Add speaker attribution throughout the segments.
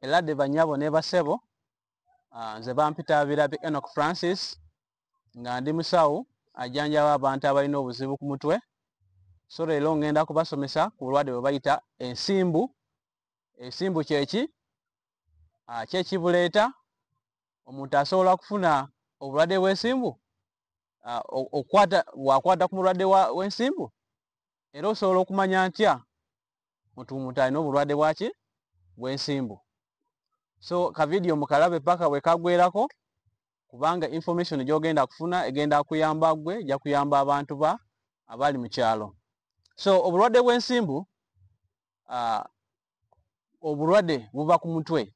Speaker 1: Eladde banyabo ne basebo, nze bampita Birabi Enoch Francis nga ndi musawo ajjanjaba abantu abalina obuzibu ku mutwe. So leero ngenda kubasomesa ku bulwadde bwe bayita ensimbu. Ensimbu kyeki? Kyekibuleeta omuntu asobola kufuna obulwadde bw'ensimbu wakwata ku mulwadde w'ensimbu. Era osobola okumanya ntya omuntu alina obulwadde bwaki bw'ensimbu. So ka video mukalabe paka bwe kagwerako, kubanga information gy'ogenda kufuna egenda kuyamba gwe, ejja kuyamba abantu abali mu kyalo. So obulwadde bw'ensimbu, obulwadde buva ku mutwe.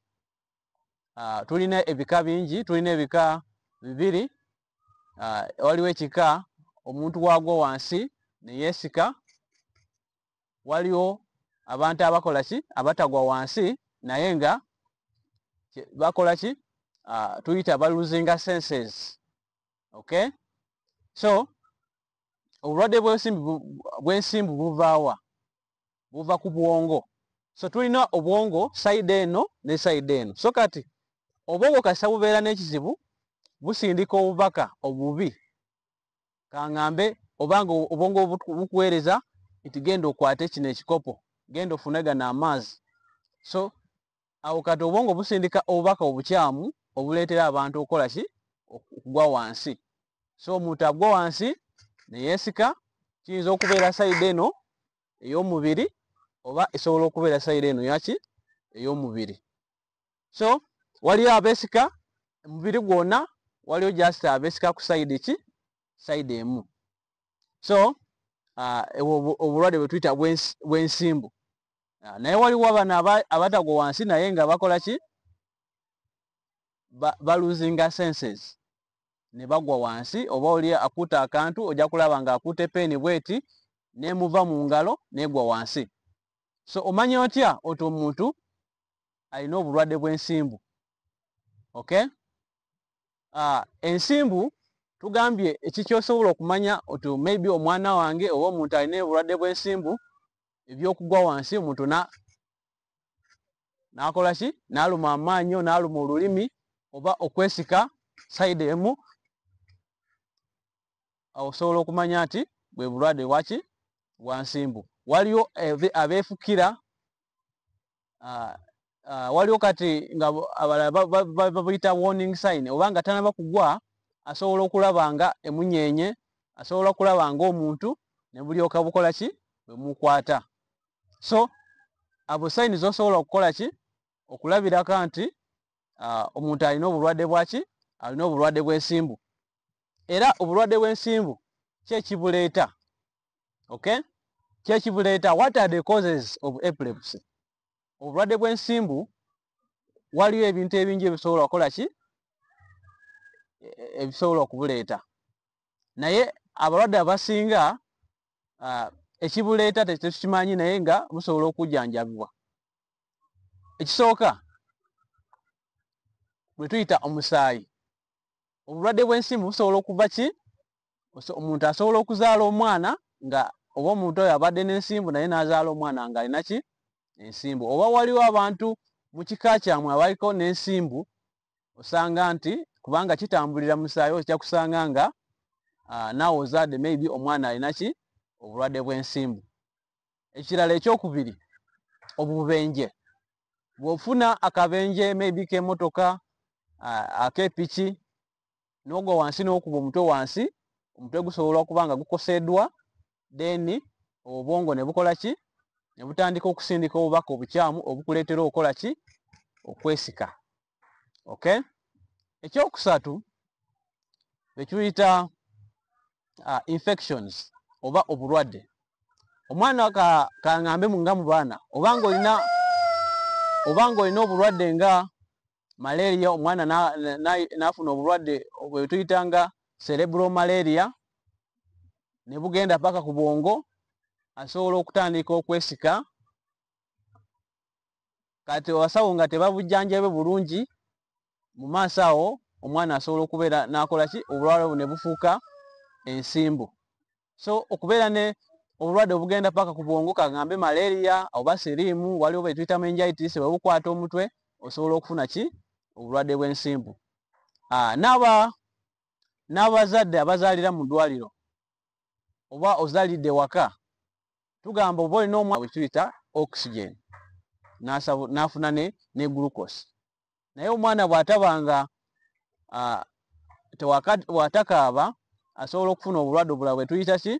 Speaker 1: Tulina ebika bingi, tulina ebika bibiri. Waliwo ekika omuntu wagwa wansi ne yeesika. Waliwo abantu abakola ki? Abatagwa wansi naye nga bakola ki? Tuyita baluzinga senses. Okay? So obulwadde bw'ensimbu buvaawa? Buva ku bwongo. So tulina obwongo side eno ne side eno. So kati obwongo kasita bubeera n'ekizibu busindika obubaka obubi. Kaŋŋambe obanga obwongo bukuweereza nti genda okwate kino ekikopo, genda ofune gano amazzi. So awo kati obwongo busindika obubaka obukyamu obuleetera abantu okukola ki? Okugwa wansi. So omuntu agwa wansi ne yeesika, kiyinza okubeera side eno ey'omubiri oba esobola okubeera side eno yaki? Ey'omubiri. So waliyo abeesika omubiri gwonna, waliyo just abeesika ku side ki? Side emu. So obulwadde bwe tuyita bw'ensimbu. Naye waliwo bano abatagwa wansi naye nga bakola ki? Baluzinga senses ne bagwa wansi. Oba oli akuuta akantu ojja kulaba nga akuuta epeeni bweti nemuva mu ngalo negwa wansi. So omanya otya oti omuntu alina obulwadde bw'ensimbu? Okay? Ensimbu tugambye ekikyosobola okumanya oti maybe omwana wange oba omuntu alina obulwadde bw'ensimbu ebyokugwa wansi, omuntu nakola ki? Naluma amaanyo, naluma olulimi oba okwesika side emu. Osobola okumanya nti bwe bulwadde bwaki? Bwa nsimbu. Waliyo abeefukira, waliyo kati nga babuyita warning sign, obanga tanaba kugwa asobola okulaba nga emunyenye, asobola okulaba nga omuntu ne bulyoka bukola ki? Bwe mukwata. So abo sign zosobola okukola ki? Okulabirako nti omuntu alina obulwadde bwaki? Alina obulwadde bw'ensimbu. Era obulwadde bw'ensimbu kyekibuleeta? Okay? Kyekibuleeta? What are the causes of epilepsy? Obulwadde bw'ensimbu waliyo ebintu ebingi ebisobola okukola ki? Ebisobola okubuleeta. Naye abalwadde abasinga ekibuleeta tetukimanyi naye nga busobola okujjanjabibwa. Ekisooka bwe tuyita omusaayi. Obulwadde bw'ensimbu busobola okuva ki? Omuntu asobola okuzaala omwana nga oba omuntu oyo abadde n'ensimbu naye n'azaala omwana nga alina ki? Ensimbu. Oba waliwo abantu mu kika kyamwe abaliko n'ensimbu, osanga nti kubanga kitambulira musaayi ojja kusanga nga naawe ozaadde maybe omwana alina ki? Obulwadde bw'ensimbu. Ekirala ekyokubiri, obubenje. Bw'ofuna akabenje maybe k'emmotoka, ak'epiki, n'ogwa wansi n'okuba omutwe wansi, omutwe gusobola okuba nga gukoseddwa, then obwongo ne bukola ki? Ne butandika okusindika obubaka obukyamu obukuleetera okukola ki? Okwesika. Okay? Ekyokusatu ekiyita infections oba obulwadde. Omwana kaŋŋambe nga mu baana, obanga olina obulwadde nga malaria, omwana n'afuna obulwadde bwe tuyita nga cerebral malaria ne bugenda paka ku bwongo, asobola okutandika okwesika. Kati abasawo nga tebabujjanjabe bulungi, mu maaso awo omwana asobola okubeera n'akola ki? Obulwadde ne bufuuka ensimbu. So okubeera ne obulwadde obugenda paka ku bwongo, kaŋŋambe malaria oba siriimu, waliwo bwe tuyita meningitis bwe bukwata omutwe, osobola okufuna ki obulwadde bw'ensimbu. N'abazadde abazaalira mu ddwaliro oba ozaalidde waka, tugamba oba olina omwana bwe tuyita oxygen n'afuna ne glucose, naye omwana bw'atabanga bw'atakaaba asobola okufuna obulwadde obulala bwe tuyita ki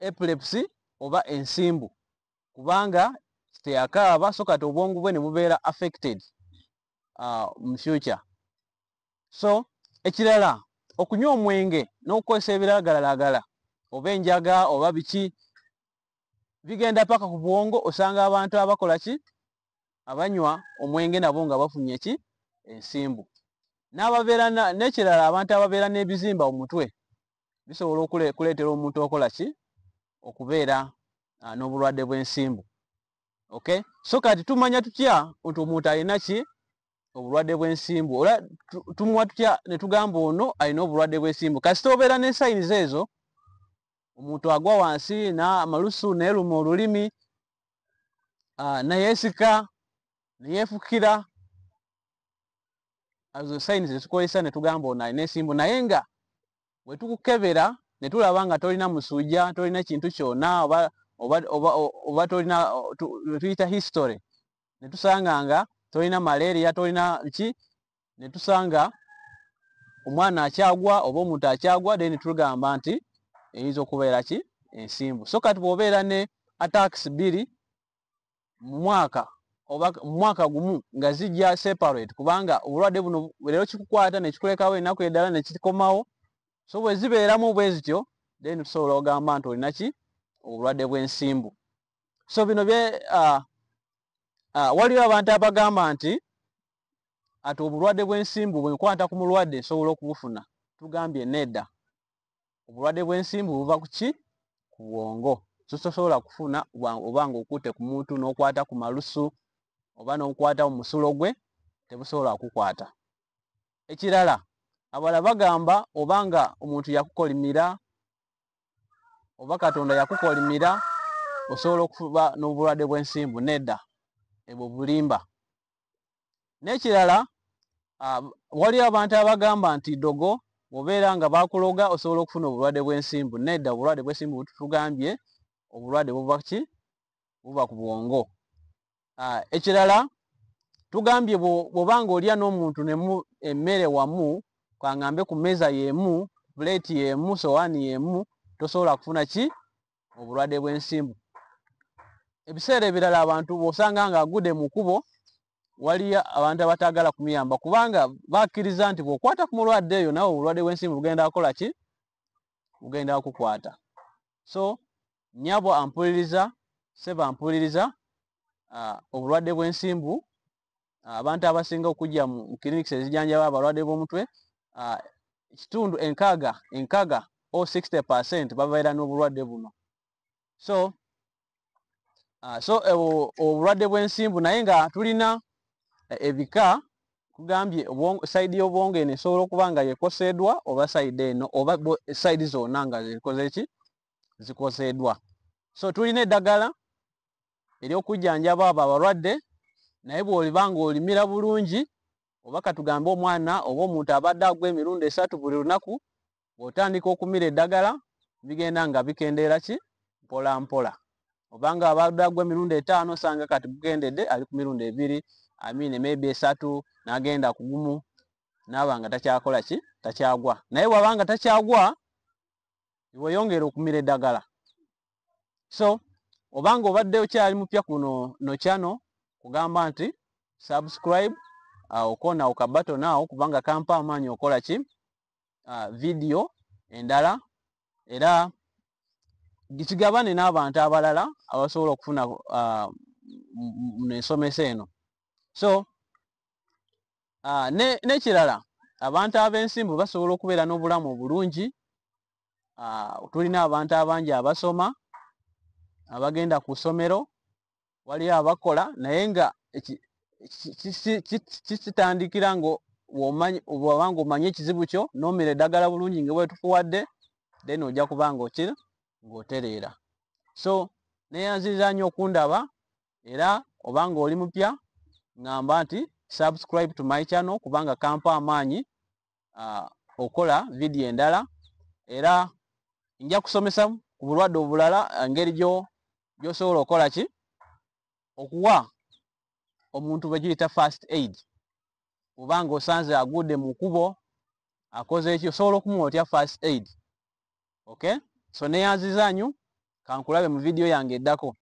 Speaker 1: epilepsy oba ensimbu, kubanga teyakaaba so kati obwongo bwe ne bubeera affected mu future. So ekirala, okunywa omwenge n'okukozesa ebiragalalagala oba enjaga oba biki bigenda paka ku bwongo. Osanga abantu abakola ki abanywa omwenge nabo nga bafunye ki ensimbu. N'ekirala, abantu ababeera n'ebizimba mu mutwe bisobola okuleetera omuntu okola ki okubeera n'obulwadde bw'ensimbu. Okay, so kati tumanya tutya nti omuntu alina ki obulwadde bw'ensimbu? Ola tumuwa tutya ne tugamba ono alina obulwadde bw'ensimbu? Kasita obeera ne sayinizi ezo, omuntu agwa wansi n'amalusu neeruma olulimi, neyeesika, neyeefukira, ezo sayinizi zetukozesa ne tugamba ono alina ensimbu. Naye nga bwe tukukebera ne tulaba nga tolina musujja, tolina kintu kyonna, oba tolina tuyita history, ne tusanga nga tolina malaria, tolina ki, ne tusanga omwana akyagwa oba omuntu akyagwa, then tugamba nti eyinza okubeera ki ensimbu. So kati bw'obeera ne attacks 2 mu mwaka oba mu mwaka gumu nga zijja separate, kubanga obulwadde buno leero kikukwata ne kikulekawo ennaku eddala ne kikomawo, so bwe zibeeramu bwe zityo, then tusobola ogamba nti olina ki obulwadde bw'ensimbu. So bino waliwo abantu abagamba nti ati obulwadde bw'ensimbu bwenkwata ku mulwadde nsobola okubufuna. Tugambye nedda, obulwadde bw'ensimbu buva ku ki ku bwongo. Tosobola kufuna oba nga okutte ku muntu n'okwata ku malusu oba n'okwata mu musulo gwe, tebusobola kukwata. Ekirala, abalala bagamba obanga omuntu yakukolimira oba Katonda yakukolimira osobola okuba n'obulwadde bw'ensimbu. Nedda, ebwo bulimba. N'ekirala, waliwo abantu abagamba nti dogo bw'obeera nga bakuloga osobola okufuna obulwadde bw'ensimbu. Nedda, obulwadde bw'ensimbu tugambye obulwadde buva ki buva ku bwongo. Ekirala, tugambye bw'obanga olya n'omuntu emmere wamu, kwangambe ku mmeeza y'emu, plate y'emu, sowaani y'emu, tosobola kufuna ki obulwadde bw'ensimbu. Ebiseera ebirala abantu bw'osanga nga agudde mu kkubo, waliyo abantu abataagala kumuyamba kubanga bakkiriza nti bw'okwata ku mulwadde eyo nawe obulwadde bw'ensimbu bugenda kukola ki bugenda kukwata. So nnyabo ampuliriza, seba ampuliriza, obulwadde bw'ensimbu abantu abasinga okujja mu clinics ezijjanjaba abalwadde b'omutwe, ekitundu enkaaga o 60% babeera n'obulwadde buno. So obulwadde bw'ensimbu, naye nga tulina ebika, kugambye sayidi y'obwongo eno esobola okuba nga yekoseddwa oba sayidi eno oba sayidi zonna nga zikoze ki zikoseddwa. So tulina eddagala ery'okujjanjaba abo abalwadde, naye bw'oliba nga olimira bulungi, oba katugambe omwana oba omuntu abadde agwa emirundi 3 buli lunaku, bw'otandika okumira eddagala bigenda nga bikendeera ki mpola mpola. Obanga abadde agwa emirundi 5 osanga kati gukendedde ali ku mirundi 2, maybe 3, n'agenda ku gumu n'aba nga takyakola ki takyagwa. Naye bw'abanga takyagwa weyongera okumira eddagala. So obanga obadde okyali mupya kuno no channel, kugamba nti subscribe, okona okabaton awo kubanga kampa amaanyi okola ki video endala, era gikigabane n'abantu abalala abasobola okufuna ensomesa eno. So n'ekirala, abantu ab'ensimbu basobola okubeera n'obulamu obulungi. Tulina abantu abangi abasoma, abagenda ku ssomero, waliyo abakola, naye nga kitandikira nga obanga omanyi ekizibu kyo n'omira eddagala bulungi nga bwe tukuwadde, then ojja kubanga ng'otereera. So neeyanziriza nnyo okundaba, era obanga oli mupya ngamba nti subscribe to my channel kubanga kampa amaanyi okola video endala, era nja kusomesa ku bulwadde obulala engeri gy'osobola okola ki okuwa omuntu bwe giyita first aid. Obanga osanze agudde mu kubo akoze ekyo osobola okumuwa otya first aid. Okay, so neyanziza nnyo kankulabe mu video yange eddako.